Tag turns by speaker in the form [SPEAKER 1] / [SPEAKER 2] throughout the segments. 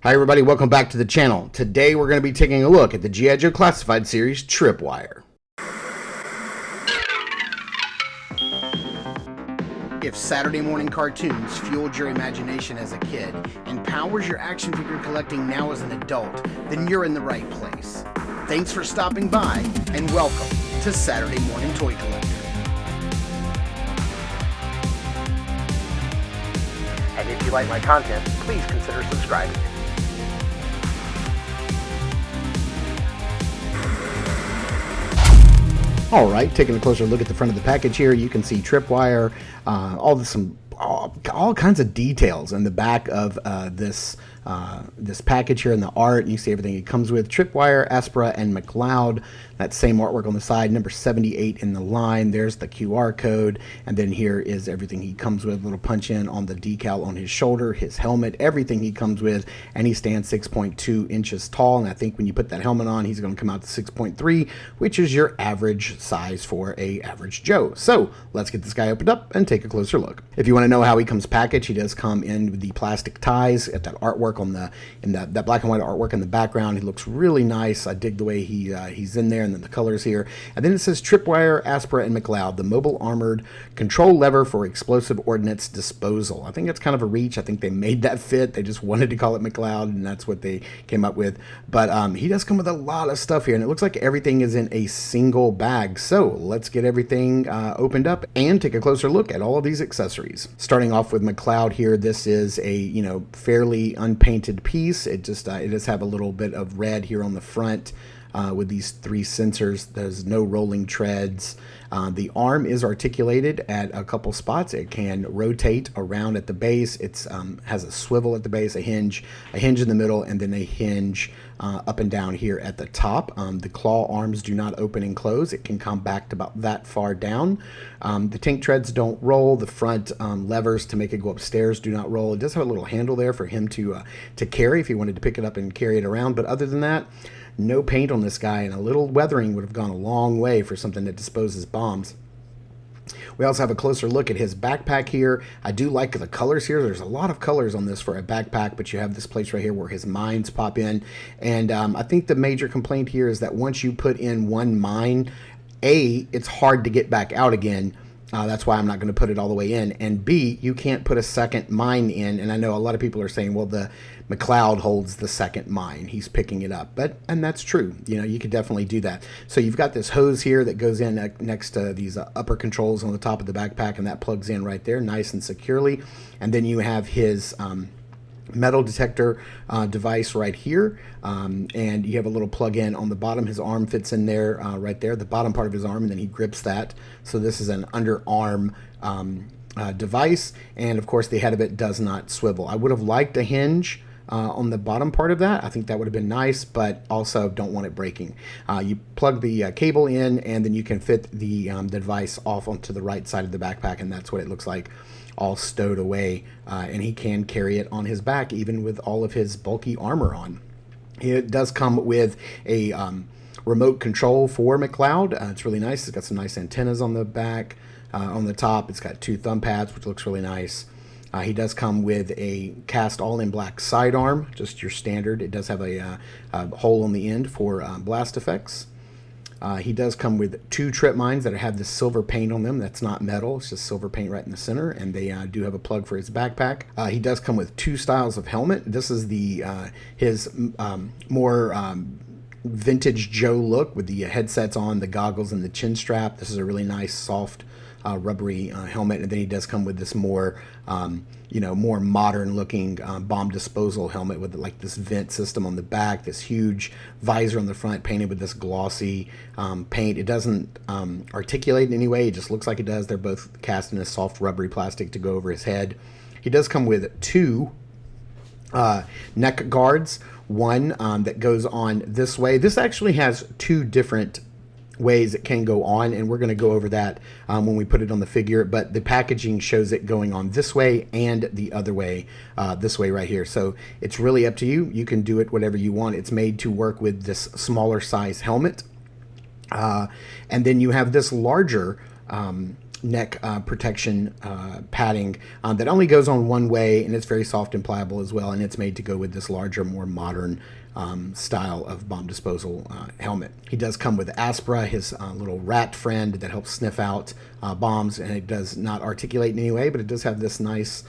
[SPEAKER 1] Hi everybody, welcome back to the channel. Today we're going to be taking a look at the G.I. Joe Classified Series Tripwire. If Saturday morning cartoons fueled your imagination as a kid and powers your action figure collecting now as an adult, then you're in the right place. Thanks for stopping by and welcome to Saturday Morning Toy Collector. And if you like my content, please consider subscribing. All right, taking a closer look at the front of the package here, you can see tripwire, all kinds of details in the back of this package here in the art. And you see everything it comes with: tripwire, Aspara and M.A.C.L.E.O.D. That same artwork on the side, number 78 in the line. There's the QR code, and then here is everything he comes with. Little punch in on the decal on his shoulder, his helmet, everything he comes with, and he stands 6.2 inches tall. And I think when you put that helmet on, he's going to come out to 6.3, which is your average size for a average Joe. So let's get this guy opened up and take a closer look. If you want to know how he comes packaged, he does come in with the plastic ties at that artwork on that black and white artwork in the background. He looks really nice. I dig the way he's in there, and then the colors here. And then it says tripwire, Aspara and M.A.C.L.E.O.D, the mobile armored control lever for explosive ordnance disposal. I think it's kind of a reach. I think they made that fit. They just wanted to call it M.A.C.L.E.O.D, and that's what they came up with. But he does come with a lot of stuff here, and it looks like everything is in a single bag. So let's get everything opened up and take a closer look at all of these accessories. Starting off with M.A.C.L.E.O.D here, this is a fairly unpainted piece. It does have a little bit of red here on the front. With these three sensors. There's no rolling treads. The arm is articulated at a couple spots. It can rotate around at the base. It has a swivel at the base, a hinge in the middle, and then a hinge up and down here at the top. The claw arms do not open and close. It can compact about that far down. The tank treads don't roll. The front levers to make it go upstairs do not roll. It does have a little handle there for him to carry if he wanted to pick it up and carry it around. But other than that, no paint on this guy, and a little weathering would have gone a long way for something that disposes bombs. We also have a closer look at his backpack here. I do like the colors here. There's a lot of colors on this for a backpack, but you have this place right here where his mines pop in. And I think the major complaint here is that once you put in one mine, A, it's hard to get back out again. That's why I'm not going to put it all the way in. And B, you can't put a second mine in. And I know a lot of people are saying, well, the M.A.C.L.E.O.D holds the second mine. He's picking it up. And that's true. You could definitely do that. So you've got this hose here that goes in next to these upper controls on the top of the backpack, and that plugs in right there nice and securely. And then you have his metal detector device right here, and you have a little plug-in on the bottom. His arm fits in there right there, the bottom part of his arm, and then he grips that. So this is an underarm device, and of course the head of it does not swivel. I would have liked a hinge on the bottom part of that. I think that would have been nice, but also don't want it breaking. You plug the cable in, and then you can fit the device off onto the right side of the backpack, and that's what it looks like, all stowed away, and he can carry it on his back even with all of his bulky armor on. It does come with a remote control for M.A.C.L.E.O.D. It's really nice. It's got some nice antennas on the back. On the top, it's got two thumb pads, which looks really nice. He does come with a cast all-in black sidearm, just your standard. It does have a hole on the end for blast effects. He does come with two trip mines that have this silver paint on them. That's not metal. It's just silver paint right in the center, and they do have a plug for his backpack. He does come with two styles of helmet. This is his more vintage Joe look with the headsets on, the goggles, and the chin strap. This is a really nice, soft, rubbery helmet. And then he does come with this more more modern looking bomb disposal helmet with like this vent system on the back, this huge visor on the front painted with this glossy paint. It doesn't articulate in any way. It just looks like it does. They're both cast in a soft rubbery plastic to go over his head. He does come with two neck guards, one that goes on this way. This actually has two different ways it can go on, and we're going to go over that when we put it on the figure, but the packaging shows it going on this way and the other way, this way right here. So it's really up to you. You can do it whatever you want. It's made to work with this smaller size helmet, and then you have this larger neck protection padding that only goes on one way, and it's very soft and pliable as well, and it's made to go with this larger, more modern style of bomb disposal helmet. He does come with Aspara, his little rat friend that helps sniff out bombs, and it does not articulate in any way, but it does have this nice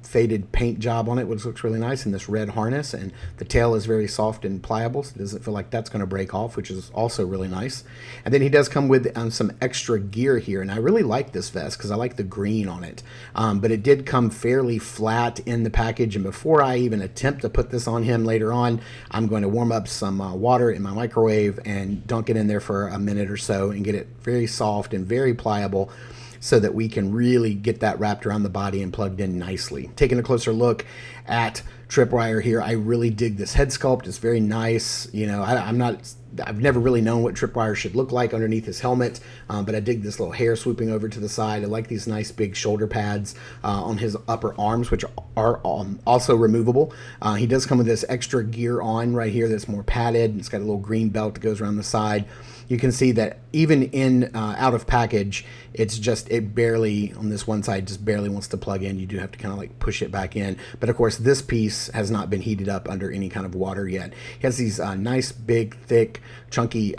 [SPEAKER 1] faded paint job on it, which looks really nice, and this red harness, and the tail is very soft and pliable, so it doesn't feel like that's going to break off, which is also really nice. And then he does come with some extra gear here, and I really like this vest because I like the green on it, but it did come fairly flat in the package, and before I even attempt to put this on him later on, I'm going to warm up some water in my microwave and dunk it in there for a minute or so and get it very soft and very pliable so that we can really get that wrapped around the body and plugged in nicely. Taking a closer look at Tripwire here, I really dig this head sculpt. It's very nice. You know, I've never really known what Tripwire should look like underneath his helmet, but I dig this little hair swooping over to the side. I like these nice big shoulder pads on his upper arms, which are also removable. He does come with this extra gear on right here that's more padded. It's got a little green belt that goes around the side. You can see that even in out of package, it barely, on this one side, just barely wants to plug in. You do have to kind of like push it back in. But of course, this piece has not been heated up under any kind of water yet. He has these nice, big, thick, chunky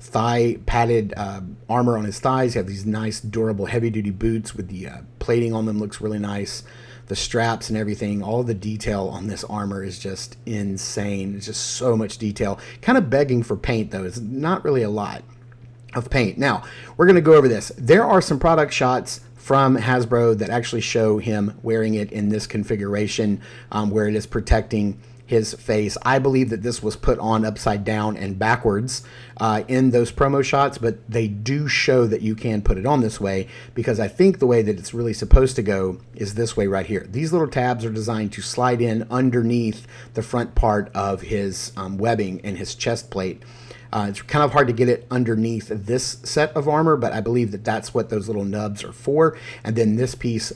[SPEAKER 1] thigh padded armor on his thighs. You have these nice, durable, heavy-duty boots with the plating on them. Looks really nice. The straps and everything, all the detail on this armor is just insane. It's just so much detail. Kind of begging for paint, though. It's not really a lot of paint. Now, we're going to go over this. There are some product shots from Hasbro that actually show him wearing it in this configuration where it is protecting his face. I believe that this was put on upside down and backwards in those promo shots, but they do show that you can put it on this way, because I think the way that it's really supposed to go is this way right here. These little tabs are designed to slide in underneath the front part of his webbing and his chest plate. It's kind of hard to get it underneath this set of armor, but I believe that that's what those little nubs are for. And then this piece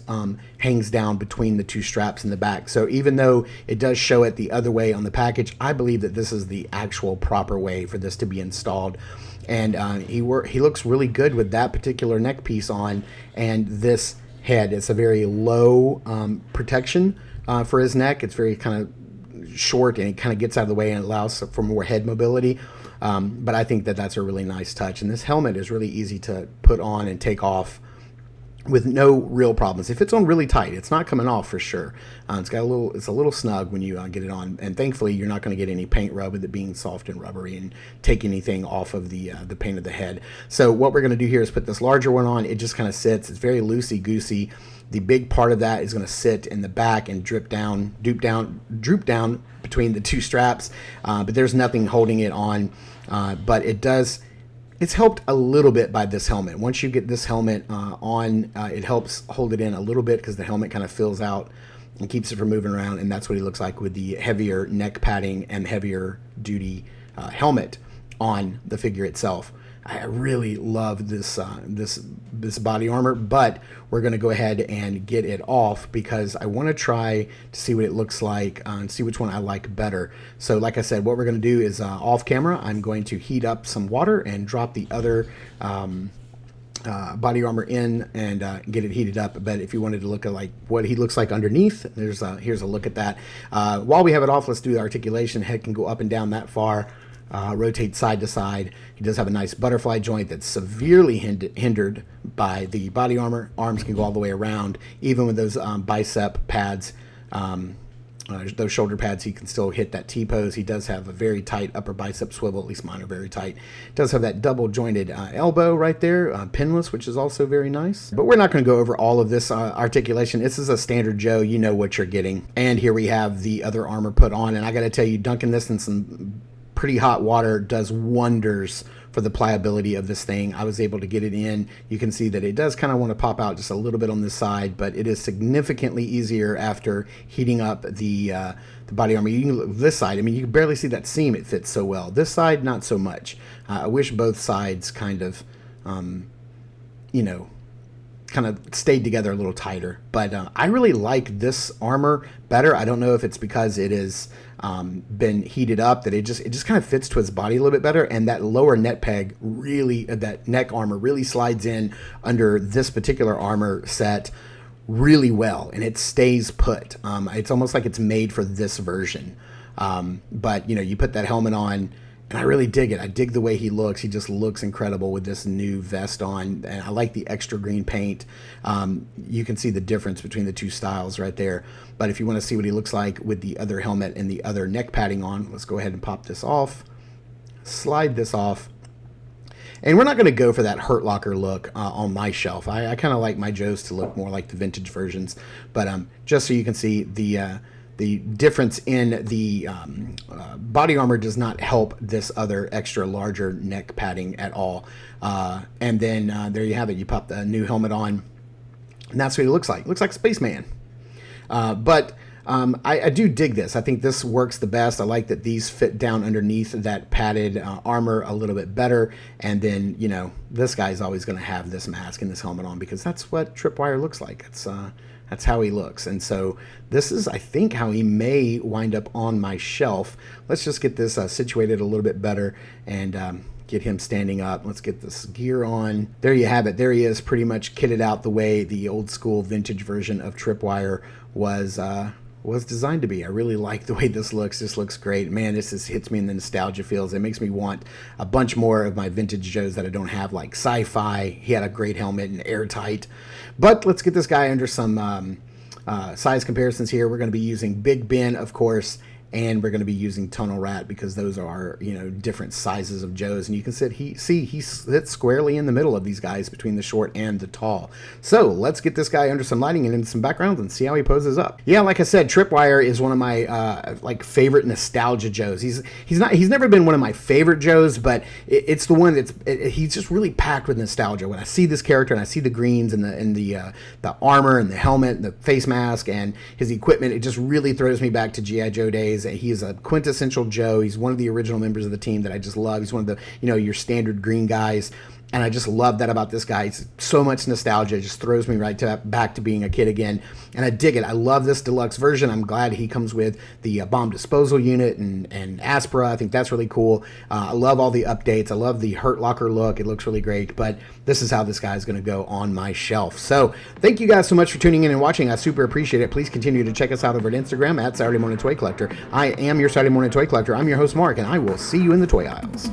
[SPEAKER 1] hangs down between the two straps in the back. So even though it does show it the other way on the package, I believe that this is the actual proper way for this to be installed. And he looks really good with that particular neck piece on, and this head. It's a very low protection for his neck. It's very kind of short, and it kind of gets out of the way and allows for more head mobility. But I think that that's a really nice touch. And this helmet is really easy to put on and take off with no real problems. If it's on really tight, it's not coming off for sure. It's a little snug when you get it on, and thankfully you're not going to get any paint rub with it being soft and rubbery and take anything off of the paint of the head. So what we're going to do here is put this larger one on. It just kind of sits. It's very loosey goosey. The big part of that is going to sit in the back and droop down between the two straps, but there's nothing holding it on. But it's helped a little bit by this helmet. Once you get this helmet on, it helps hold it in a little bit, because the helmet kind of fills out and keeps it from moving around, and that's what he looks like with the heavier neck padding and heavier duty helmet on the figure itself. I really love this this body armor, but we're going to go ahead and get it off because I want to try to see what it looks like and see which one I like better. So like I said, what we're going to do is off camera, I'm going to heat up some water and drop the other body armor in and get it heated up. But if you wanted to look at like what he looks like underneath, here's a look at that. While we have it off, let's do the articulation. Head can go up and down that far. Rotate side to side. He does have a nice butterfly joint that's severely hindered by the body armor. Arms can go all the way around. Even with those bicep pads, those shoulder pads, he can still hit that T-pose. He does have a very tight upper bicep swivel, at least mine are very tight. Does have that double jointed elbow right there, pinless, which is also very nice. But we're not going to go over all of this articulation. This is a standard Joe. You know what you're getting. And here we have the other armor put on. And I got to tell you, dunking this in some pretty hot water does wonders for the pliability of this thing. I was able to get it in. You can see that it does kind of want to pop out just a little bit on this side, but it is significantly easier after heating up the body armor. You can look this side. I mean, you can barely see that seam. It fits so well. This side, not so much. I wish both sides kind of, kind of stayed together a little tighter. But I really like this armor better. I don't know if it's because it is been heated up, that it just kind of fits to his body a little bit better, and that lower net peg really, that neck armor really slides in under this particular armor set really well, and it stays put. It's almost like it's made for this version. But you put that helmet on, and I really dig it. I dig the way he looks. He just looks incredible with this new vest on, and I like the extra green paint. You can see the difference between the two styles right there. But if you want to see what he looks like with the other helmet and the other neck padding on, let's go ahead and pop this off, slide this off. And we're not going to go for that Hurt Locker look on my shelf. I kind of like my Joes to look more like the vintage versions. But just so you can see, the difference in the body armor does not help this other extra larger neck padding at all. And then there you have it. You pop the new helmet on, and that's what he looks like. Looks like Spaceman. But I do dig this. I think this works the best. I like that these fit down underneath that padded armor a little bit better. And then, this guy's always going to have this mask and this helmet on, because that's what Tripwire looks like. That's how he looks. And so this is, I think, how he may wind up on my shelf. Let's just get this situated a little bit better and get him standing up. Let's get this gear on. There you have it. There he is, pretty much kitted out the way the old school vintage version of Tripwire was designed to be. I really like the way this looks. This looks great. Man, this just hits me in the nostalgia feels. It makes me want a bunch more of my vintage Joes that I don't have, like Sci-Fi. He had a great helmet and airtight. But let's get this guy under some size comparisons here. We're going to be using Big Ben, of course, and we're going to be using Tunnel Rat, because those are, different sizes of Joes. And you can he sits squarely in the middle of these guys, between the short and the tall. So let's get this guy under some lighting and into some backgrounds and see how he poses up. Yeah, like I said, Tripwire is one of my favorite nostalgia Joes. He's never been one of my favorite Joes, but it's the one he's just really packed with nostalgia. When I see this character and I see the greens and the armor and the helmet and the face mask and his equipment, it just really throws me back to G.I. Joe days. He is a quintessential Joe. He's one of the original members of the team that I just love. He's one of the, your standard green guys. And I just love that about this guy. It's so much nostalgia. It just throws me back to being a kid again. And I dig it. I love this deluxe version. I'm glad he comes with the bomb disposal unit and Aspara. I think that's really cool. I love all the updates. I love the Hurt Locker look. It looks really great. But this is how this guy is going to go on my shelf. So thank you guys so much for tuning in and watching. I super appreciate it. Please continue to check us out over at Instagram at Saturday Morning Toy Collector. I am your Saturday Morning Toy Collector. I'm your host, Mark, and I will see you in the toy aisles.